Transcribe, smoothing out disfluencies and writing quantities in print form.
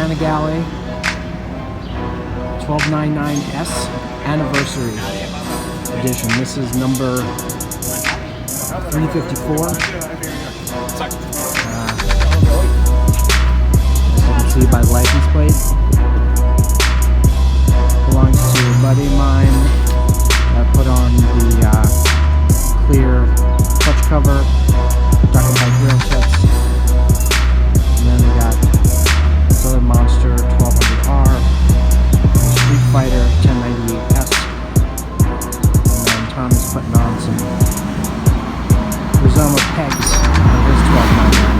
Panigale 1299 S Anniversary edition. This is number 354. As you can see by the license plate, belongs to a buddy of mine that put on the clear clutch cover, Ducati wheel tips, and then we got this other monster 1200R, Streetfighter 1098 S, and then Tom is putting on some Rizoma pegs of his 1299.